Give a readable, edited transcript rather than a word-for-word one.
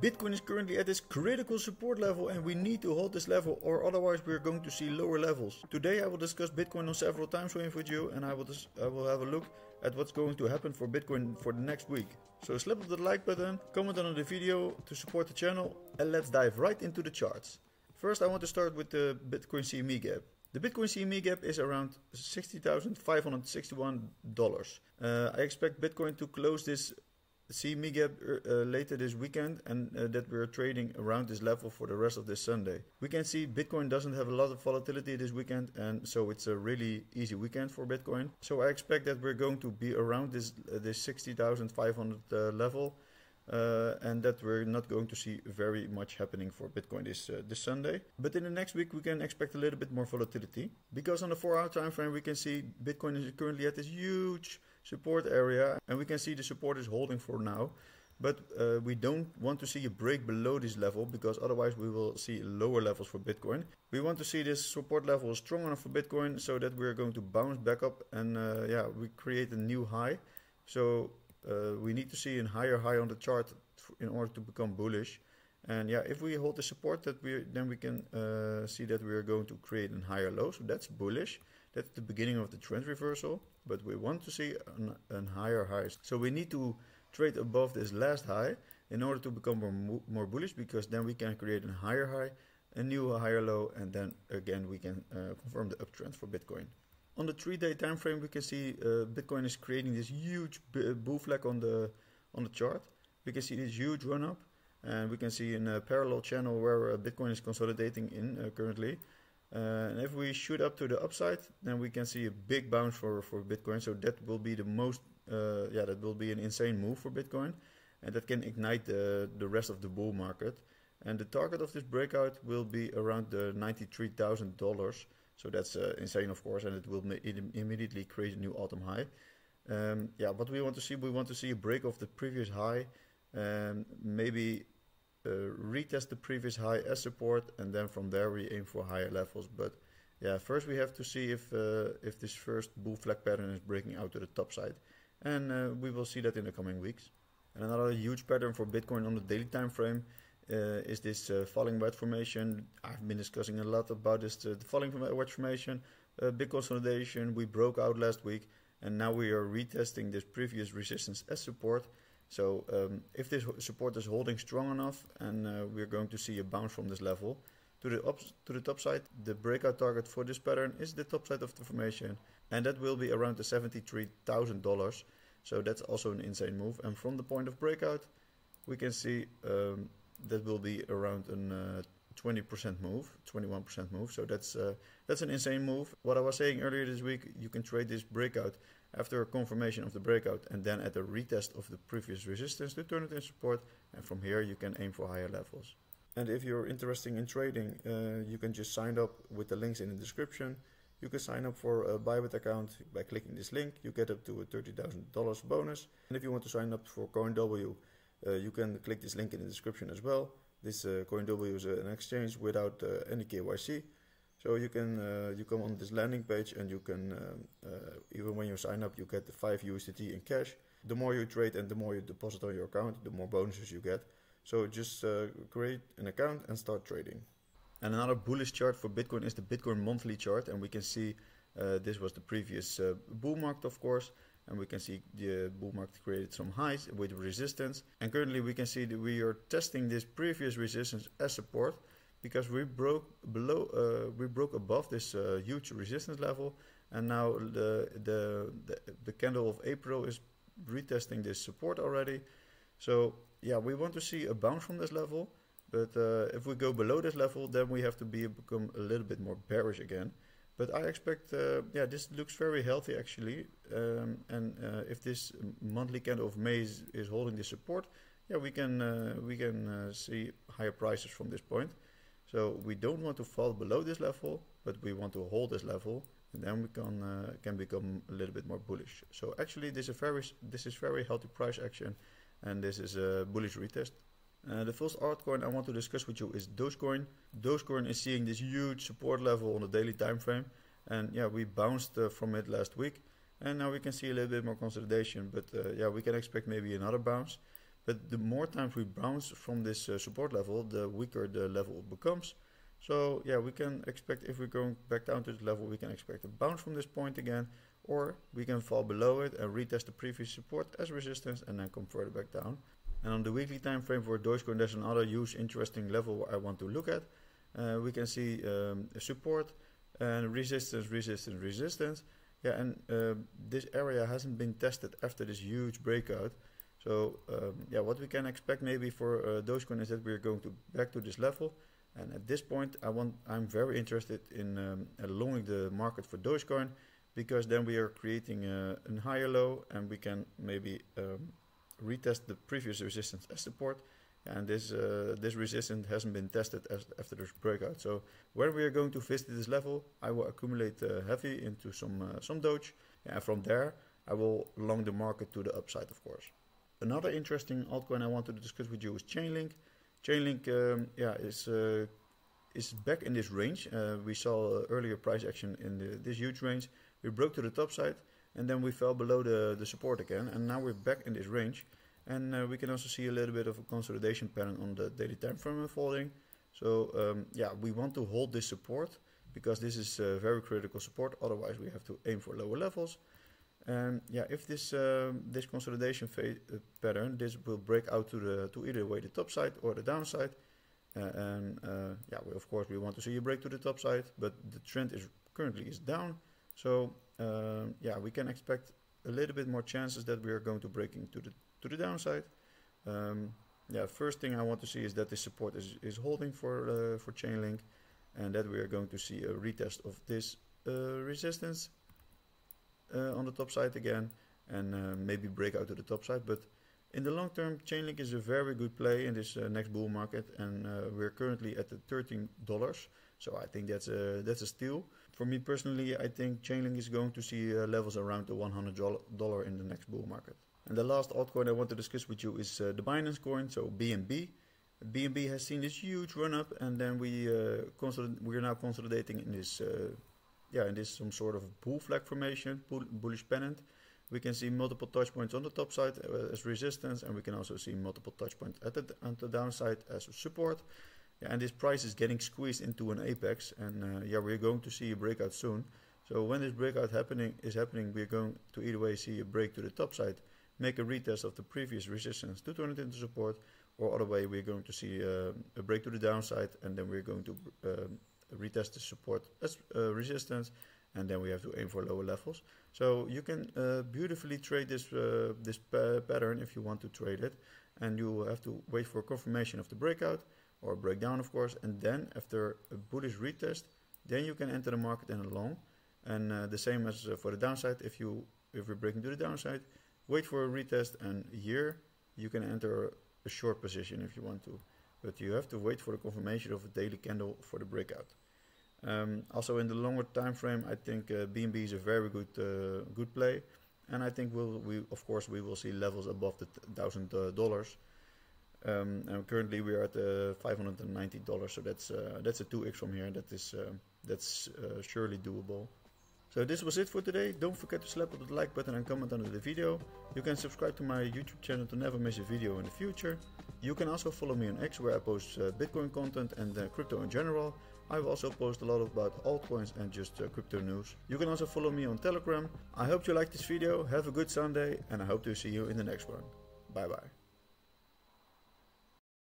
Bitcoin is currently at this critical support level and we need to hold this level or otherwise we're going to see lower levels. Today I will discuss Bitcoin on several time frames with you and I will have a look at what's going to happen for Bitcoin for the next week. So slap up the like button, comment on the video to support the channel, and let's dive right into the charts. First I want to start with the Bitcoin CME gap. The Bitcoin CME gap is around $60,561. I expect Bitcoin to close this CME gap later this weekend and that we're trading around this level for the rest of this Sunday. We can see Bitcoin doesn't have a lot of volatility this weekend and so it's a really easy weekend for Bitcoin. So I expect that we're going to be around this 60,500 level and that we're not going to see very much happening for Bitcoin this Sunday. But in the next week we can expect a little bit more volatility because on the 4-hour time frame we can see Bitcoin is currently at this huge support area and we can see the support is holding for now, but we don't want to see a break below this level because otherwise we will see lower levels for Bitcoin. We want to see this support level strong enough for Bitcoin so that we're going to bounce back up and we create a new high. So we need to see a higher high on the chart in order to become bullish. And if we hold the support, then we can see that we are going to create a higher low. So that's bullish. That's the beginning of the trend reversal. But we want to see a higher high. So we need to trade above this last high in order to become more bullish, because then we can create a higher high, a new higher low, and then again we can confirm the uptrend for Bitcoin. On the 3-day time frame, we can see Bitcoin is creating this huge bull flag on the chart. We can see this huge run up, and we can see in a parallel channel where Bitcoin is consolidating in currently. And if we shoot up to the upside, then we can see a big bounce for Bitcoin. So that will be the most, that will be an insane move for Bitcoin, and that can ignite the rest of the bull market. And the target of this breakout will be around the $93,000. So that's insane, of course, and it will immediately create a new all-time high. What we want to see a break of the previous high, maybe retest the previous high as support, and then from there we aim for higher levels. But first we have to see if this first bull flag pattern is breaking out to the top side, and we will see that in the coming weeks. And another huge pattern for Bitcoin on the daily time frame is this falling wedge formation. I've been discussing a lot about this, the falling wedge formation, big consolidation. We broke out last week, and now we are retesting this previous resistance as support. So if this support is holding strong enough, and we're going to see a bounce from this level to the top side, the breakout target for this pattern is the top side of the formation, and that will be around the $73,000. So that's also an insane move. And from the point of breakout, we can see that will be around a 20% move, 21% move. So that's an insane move. What I was saying earlier this week, you can trade this breakout after a confirmation of the breakout and then at a retest of the previous resistance to turn it in support, and from here you can aim for higher levels. And if you're interested in trading, you can just sign up with the links in the description. You can sign up for a Bybit account by clicking this link. You get up to a $30,000 bonus. And if you want to sign up for CoinW, you can click this link in the description as well. This CoinW is an exchange without any KYC. So you can you come on this landing page, and you can even when you sign up, you get the 5 USDT in cash. The more you trade and the more you deposit on your account, the more bonuses you get. So just create an account and start trading. And another bullish chart for Bitcoin is the Bitcoin monthly chart, and we can see this was the previous bull market, of course, and we can see the bull market created some highs with resistance, and currently we can see that we are testing this previous resistance as support, because we broke above this huge resistance level, and now the candle of April is retesting this support already. So we want to see a bounce from this level, but if we go below this level, then we have to become a little bit more bearish again. But I expect, this looks very healthy actually, and if this monthly candle of May is holding this support, we can see higher prices from this point. So we don't want to fall below this level, but we want to hold this level, and then we can become a little bit more bullish. So actually, this is very healthy price action, and this is a bullish retest. The first altcoin I want to discuss with you is Dogecoin. Dogecoin is seeing this huge support level on the daily time frame, and we bounced from it last week, and now we can see a little bit more consolidation. But we can expect maybe another bounce. but the more times we bounce from this support level, the weaker the level becomes. So yeah, we can expect, if we're going back down to this level, we can expect a bounce from this point again, or we can fall below it and retest the previous support as resistance and then come further back down. And on the weekly time frame for Dogecoin, there's another huge interesting level I want to look at. We can see support and resistance, resistance, resistance. Yeah, and this area hasn't been tested after this huge breakout. So yeah, what we can expect maybe for Dogecoin is that we're going to back to this level. And at this point, I'm very interested in longing the market for Dogecoin, because then we are creating a higher low, and we can maybe retest the previous resistance as support. And this resistance hasn't been tested after this breakout. So when we are going to visit this level, I will accumulate heavy into some Doge, and from there I will long the market to the upside, of course. Another interesting altcoin I wanted to discuss with you is Chainlink. Chainlink is back in this range. We saw earlier price action in this huge range. We broke to the top side, and then we fell below the support again, and now we're back in this range. And we can also see a little bit of a consolidation pattern on the daily time frame unfolding. So yeah, we want to hold this support, because this is very critical support. Otherwise we have to aim for lower levels. And yeah, if this consolidation pattern, this will break out to either way the top side or the downside. Yeah, of course we want to see a break to the top side, but the trend is currently down. So yeah, we can expect a little bit more chances that we are going to break into to the downside. Yeah, first thing I want to see is that this support is holding for Chainlink, and that we are going to see a retest of this resistance on the top side again, and maybe break out to the top side. But in the long term, Chainlink is a very good play in this next bull market, and we're currently at the $13. So I think that's a steal. For me personally, I think Chainlink is going to see levels around the $100 in the next bull market. And the last altcoin I want to discuss with you is the Binance coin, so BNB. BNB has seen this huge run up, and then we are now consolidating in this some sort of bull flag formation, bullish pennant. We can see multiple touch points on the top side as resistance, and we can also see multiple touch points on the downside as support. Yeah, and this price is getting squeezed into an apex, and yeah, we're going to see a breakout soon. So when this breakout is happening, we're going to either way see a break to the top side, make a retest of the previous resistance to turn it into support, or other way we're going to see a break to the downside, and then we're going to retest the support as resistance, and then we have to aim for lower levels. So you can beautifully trade this pattern if you want to trade it, and you have to wait for confirmation of the breakout or breakdown, of course, and then after a bullish retest, then you can enter the market in a long. And the same as for the downside, if we're breaking to the downside, wait for a retest, and here you can enter a short position if you want to, but you have to wait for the confirmation of a daily candle for the breakout. Also in the longer time frame, I think BNB is a very good play, and I think we will see levels above the $1,000. And currently we are at $590, so that's a 2x from here. That's surely doable. So this was it for today. Don't forget to slap on the like button and comment under the video. You can subscribe to my YouTube channel to never miss a video in the future. You can also follow me on X, where I post Bitcoin content and crypto in general. I will also post a lot about altcoins and just crypto news. You can also follow me on Telegram. I hope you liked this video. Have a good Sunday, and I hope to see you in the next one. Bye bye.